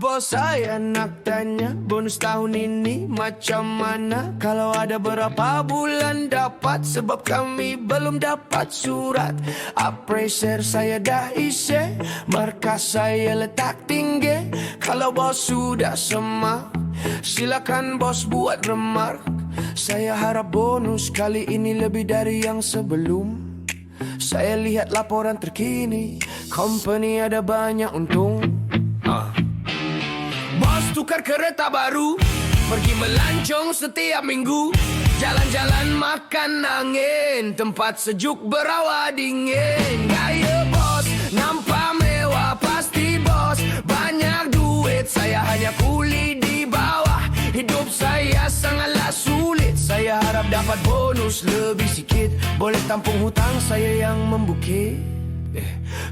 bos, saya nak tanya bonus tahun ini macam mana? Kalau ada berapa bulan dapat? Sebab kami belum dapat surat appraiser, saya dah isi, markas saya letak tinggi. Kalau bos sudah semak, silakan bos buat remark. Saya harap bonus kali ini lebih dari yang sebelum. Saya lihat laporan terkini, company ada banyak untung. Bos tukar kereta baru, pergi melancong setiap minggu, jalan-jalan makan angin, tempat sejuk berawa dingin. Gaya bos, nampak mewah pasti bos, banyak duit, saya hanya kuli di bawah. Hidup saya sangatlah sulit, saya harap dapat bonus lebih sikit, boleh tampung hutang saya yang membukit.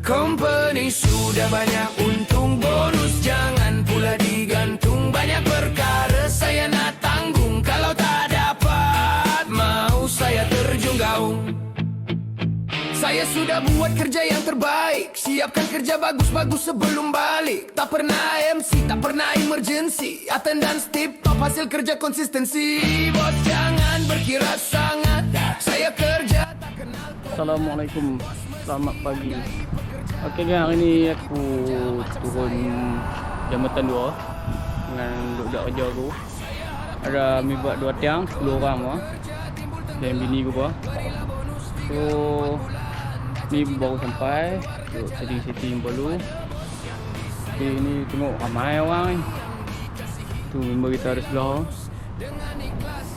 Company sudah banyak untung, bonus jangan pula digantung. Banyak perkara saya nak tanggung, kalau tak dapat mau saya terjun gaung. Saya sudah buat kerja yang terbaik, siapkan kerja bagus-bagus sebelum balik. Tak pernah MC, tak pernah emergency, attendance tip top, hasil kerja konsistensi. Bos jangan berkira sangat, saya kerja tak kenal. Assalamualaikum, selamat pagi. Okey gang, hari ni aku turun jambatan 2 dengan budak kerja aku. Ada kami buat 2 tiang, 10 orang lah, dan bini aku lah. So ni baru sampai, setting dulu. Okay, ni tengok ramai orang ni. Tu member kita ada sebelah.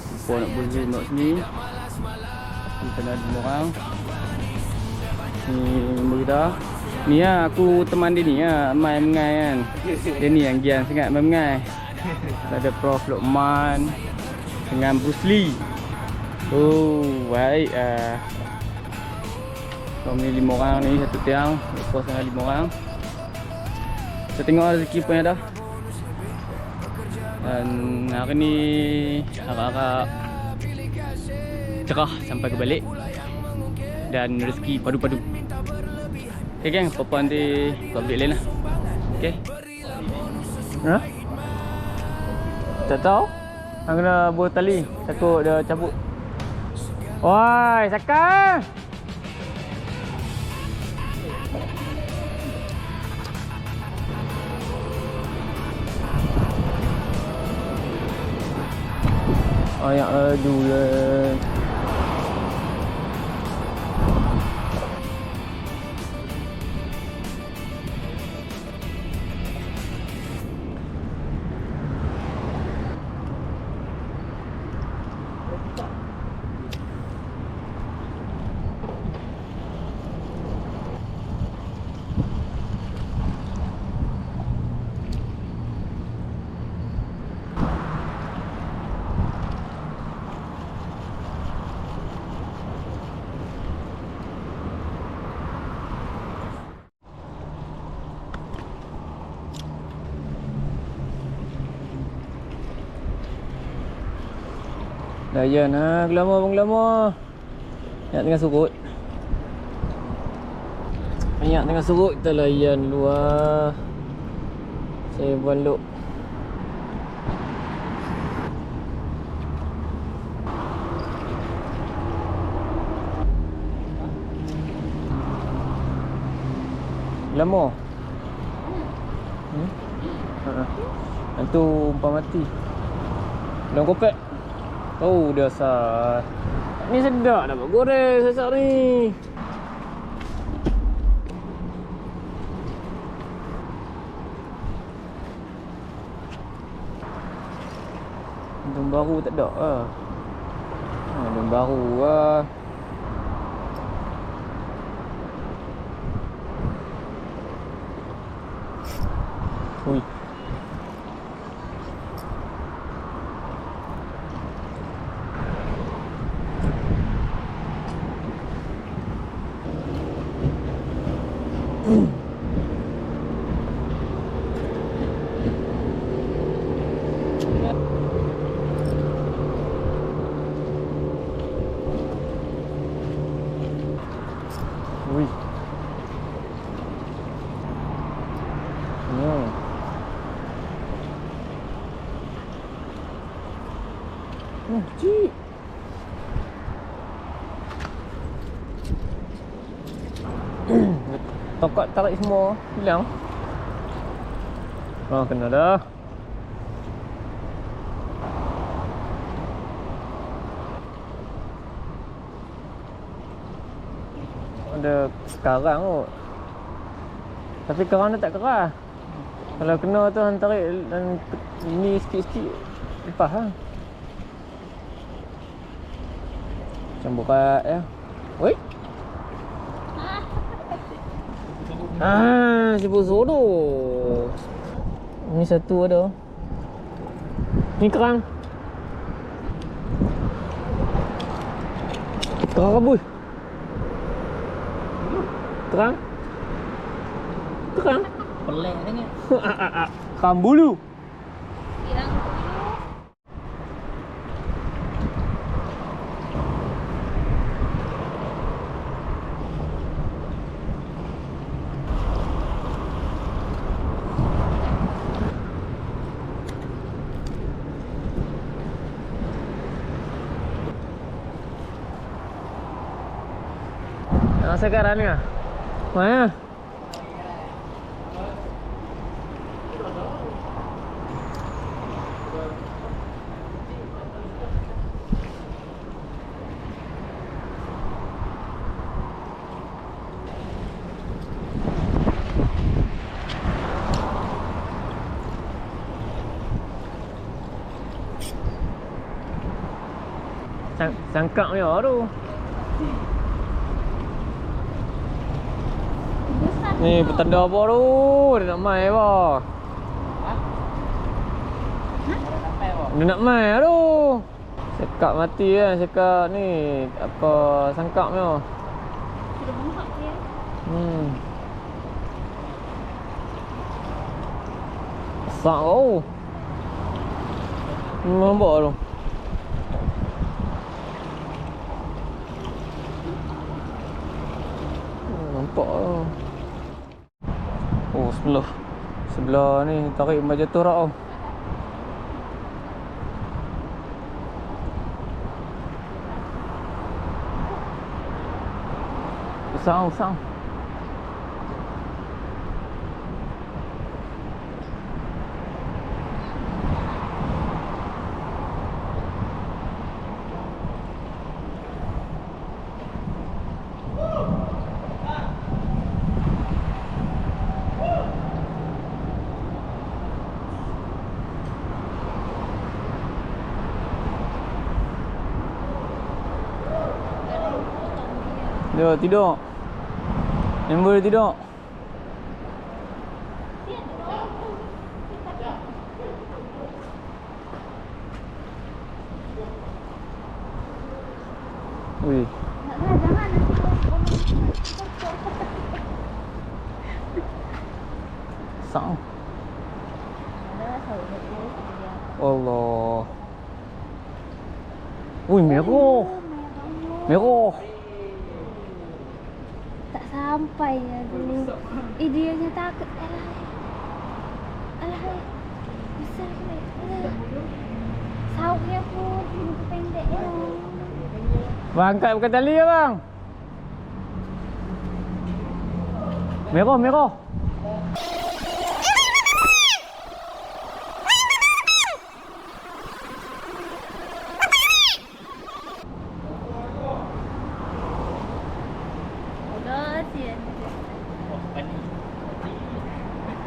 Lupa nak berzoom nak sini. Kita ada 5 orang. Ni member kita. Ni lah aku teman dia ni lah, Mai Mengai kan. Dia ni yang gian sangat Mai Mengai. Ada Prof Lokman dengan Bruce Lee. Oh, baik ah. Kami 5 orang ni, satu tiang, lepas dengan 5 orang. Kita tengok rezeki pun ada. Dan hari ni agak-agak cerah sampai ke balik. Dan rezeki padu-padu. Okay geng, apa-apa nanti buat update lain lah. Okay. Ha? Tak tahu. Hang kena buat tali, takut dia cabut. Oi, Saka! Ayak laju lah. Layan ha, gelama bang gelama. Banyak tengah surut. Banyak tengah surut, kita layan luar. Saya balok. Gelama. Itu umpah mati. Dalam kopek. Oh, dasar. Ni sedap dapat goreng sesak ni. Untung baru tak ada lah. Untung baru lah. Ui. Ui. Tokak tarik semua hilang. Oh, kena dah. Ada sekarang kot. Tapi kerang dia tak keras. Kalau kena tu hang tarik dan ini sikit-sikit lepas lah. Macam berat ya. Oi. Sebut sodoh. Ni satu ada. Ni kerang. Kerang rabus. Kerang. Kerang. Pelik sangat. Kerang bulu. Hilang dulu. Sekarang ni ah. Mana? Sangkak ni tu. Ni petanda apa tu? Dia nak mai apa? Dia nak mai tu. Sekak mati kan, sekak ni apa sangkak ni. Sudah bungkak dia. Besar kau. Nampak tu. Nampak tu. Oh, sebelah ni tarik macam tu rak tau. Besar. Dia tidur. Member dia tidur. Ui. Jangan nanti Sang. ada saya Allah. Ui, merah. Merah. tak sampai ya dulu. Dia nya takut. Alah. Besar ke? Sauknya pun pendek ya. Bang, angkat bukan tali ya bang. Merah. Udah sian.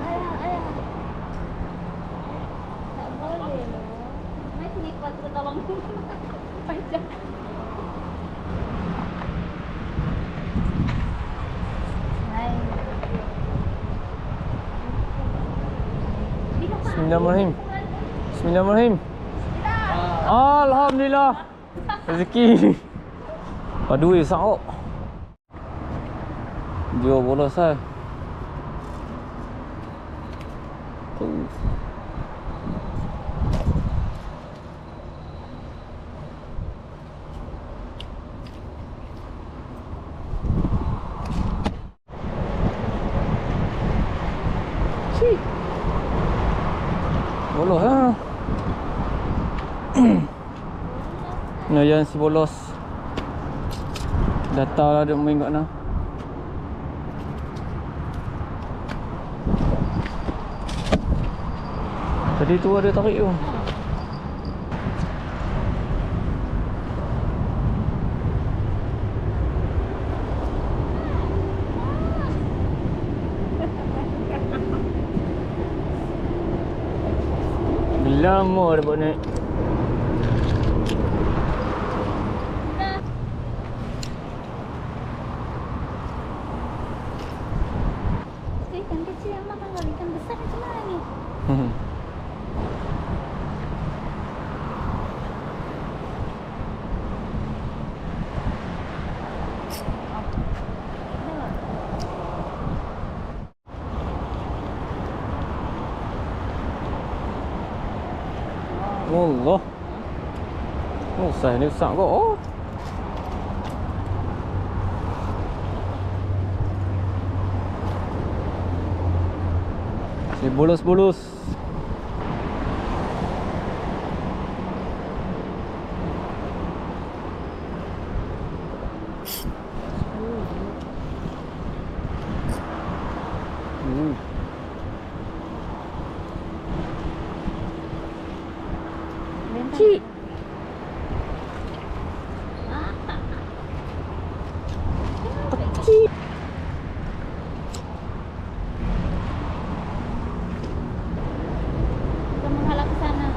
Alah. Tak boleh loh. Mai sini kuat tolong. Pajak. Bismillahirrahmanirrahim. Alhamdulillah. Rezeki. Padu esok. Dia bolos ah. Bolos lah. Yang si bolos. Data lah dia main kat mana. Tadi tu ada tarik tu. Lama dah buat naik. Ikan kecil yang makan, kalau ikan besar macam mana ni? Allah. Oh, saya ni besar kok. Oh. Si bulus-bulus. Cik. Kecil. Kita menghalang ke sana.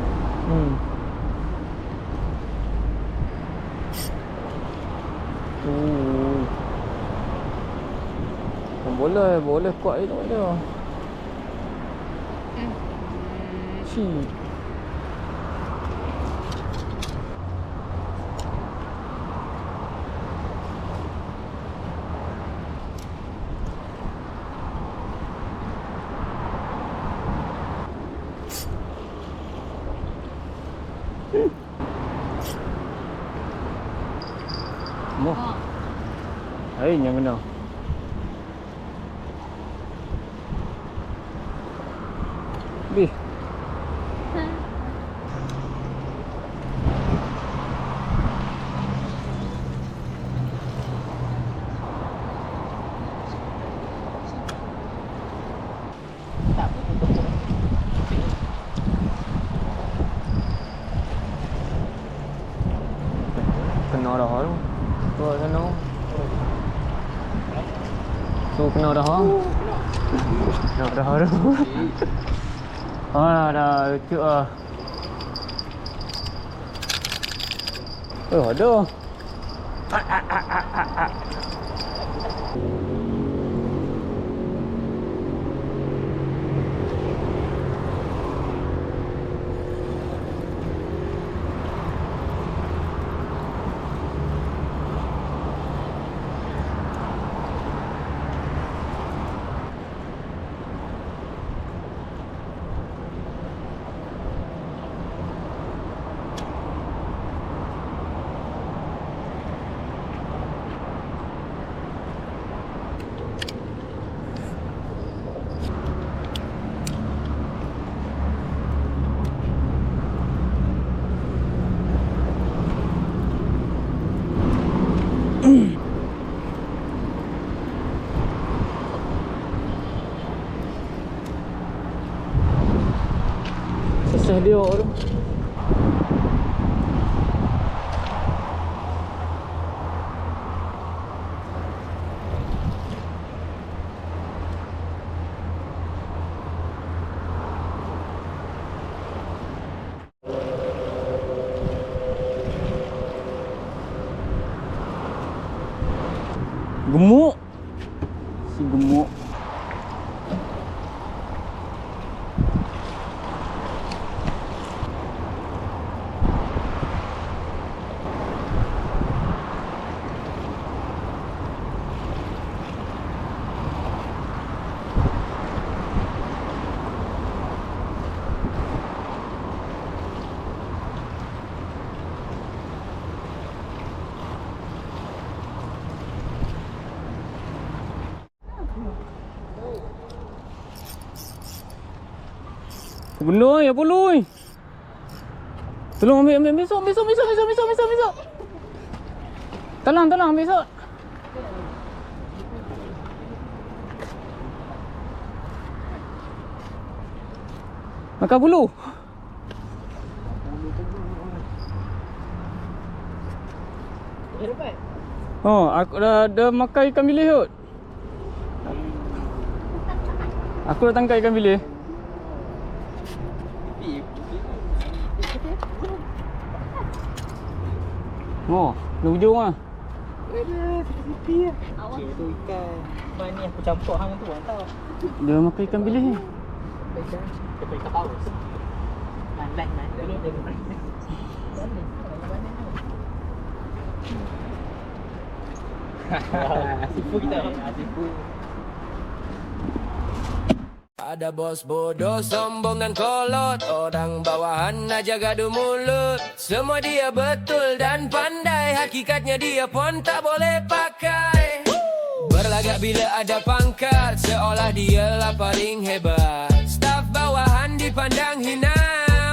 Boleh kuat je dia. Cik. Mo. Hai yang kena. Bih. Kena dah tu. Tu sana. Tu kena dah. Kena dah tu. Ah, dah lucu ah. Oh, ada. Sesah dia tu. Gemuk. Si gemuk. Benar ya puluh. Tolong ambil besok. Tolong besok. Makan bulu. Oh, aku dah makan ikan bilis kot. Aku dah tangkap ikan bilis. Oh, di ujung lah. Okey, tu ikan. Mana ni aku campur hang tu kan tau. Dia makan ikan bilis ni. Ikan ikan paus. Landai dulu dia kena. Sipu kita. Sipu. Ada bos bodoh, sombong dan kolot. Orang bawahan aja gaduh mulut. Semua dia betul dan pandai. Hakikatnya dia pun tak boleh pakai. Berlagak bila ada pangkat, seolah dialah paling hebat. Staf bawahan dipandang hina,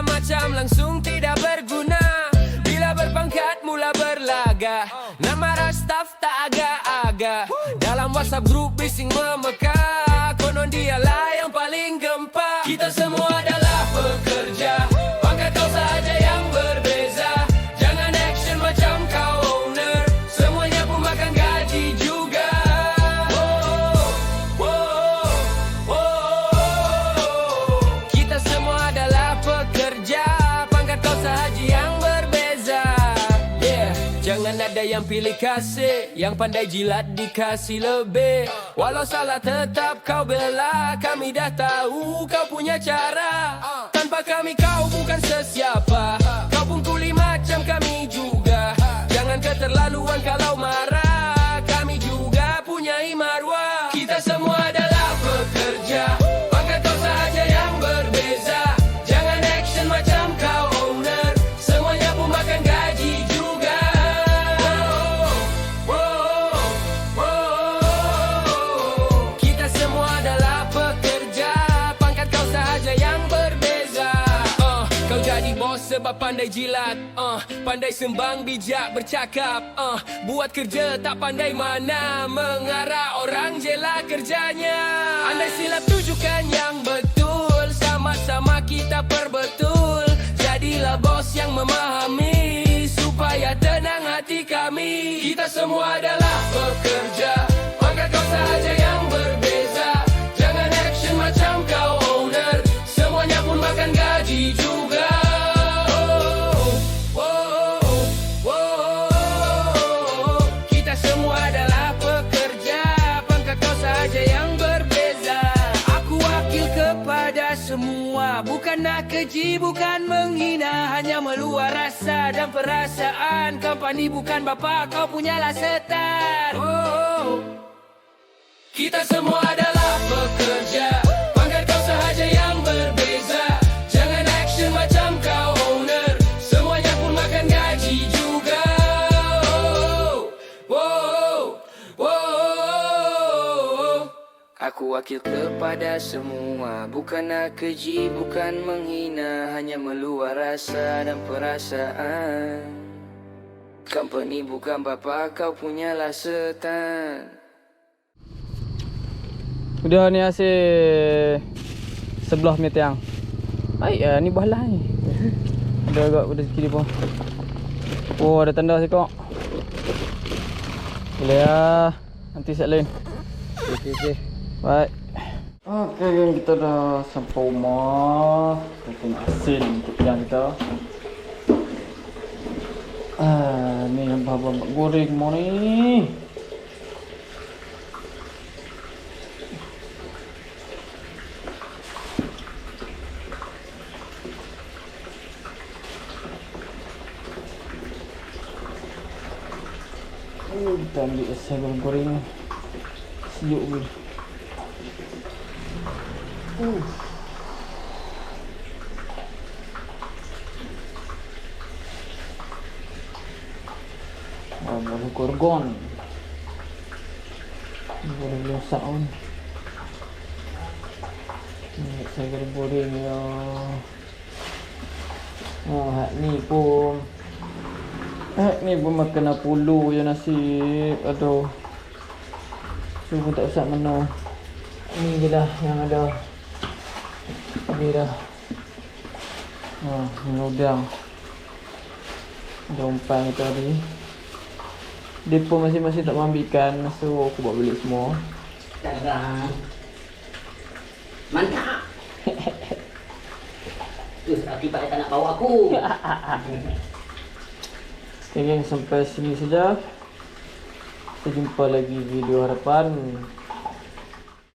macam langsung tidak berguna. Bila berpangkat mula berlagak, nama marah staf tak agak-agak. Dalam WhatsApp grup bising memekak, konon dialah yang paling gempak. Kita semua adalah pekerja, pangkat kau saja yang berbeza. Jangan action macam kau owner, semuanya pun makan gaji juga. Kita semua adalah pekerja, pangkat kau sahaja yang berbeza. Yeah, jangan ada yang pilih kasih, yang pandai jilat dikasih lebih. Walau salah tetap kau bela, kami dah tahu kau punya cara. Tanpa kami kau bukan sesiapa, kau pun kuli macam kami juga. Jangan keterlaluan kalau marah, kami juga punya marwah. Kita semua adalah pekerja, pangkat kau sahaja yang berbeza. Jangan action macam kau owner, semuanya pun makan gaji juga. Kita semua adalah pekerja, pangkat kau sahaja yang berbeza. Kau jadi bos sebab pandai jilat, pandai sembang bijak bercakap, buat kerja tak pandai mana, mengarah orang jelah kerjanya. Andai silap tunjukkan yang betul, sama-sama kita perbetul. Jadilah bos yang memahami, supaya tenang hati kami. Kita semua adalah pekerja, pangkat kau sahaja yang berbeza. Jangan action macam kau owner, semuanya pun makan gaji juga. Kita semua adalah pekerja, pangkat kau sahaja yang berbeza. Aku wakil kepada semua, bukan nak keji, bukan menghina, hanya meluar rasa dan perasaan. Company bukan bapa, kau punyalah setan. Kita semua adalah pekerja, pangkat kau sahaja yang berbeza. Jangan action macam kau owner, semuanya pun makan gaji juga. Aku wakil kepada semua, bukan nak keji, bukan menghina, hanya meluar rasa dan perasaan. Company bukan bapa, kau punyalah setan. Udah ni hasil sebelah metiang. Baik ni balah ni. Ada agak pada kiri pun. Oh, ada tanda sikok. Boleh lah. Nanti set lain. Okey. Baik. Okey, gang, kita dah sampai rumah. Kita tengok hasil untuk yang kita. Ni yang bahan goreng mau ni. Kita ambil asal goreng ni. Sejuk pun. Boleh gorgon. Boleh losak pun. Ni saya goreng ya. Hak ni pun. Ni pun makan apulu je nasib. Aduh. So pun tak usah mana. Ni je lah yang ada. Ni dah. Ni udang. Ada umpan tadi. Depa masing-masing tak ambil ikan, so aku bawa balik semua. Sekarang mantap. Akibat dia tak nak bawa aku. Okay, geng, sampai sini saja. Kita jumpa lagi video harapan.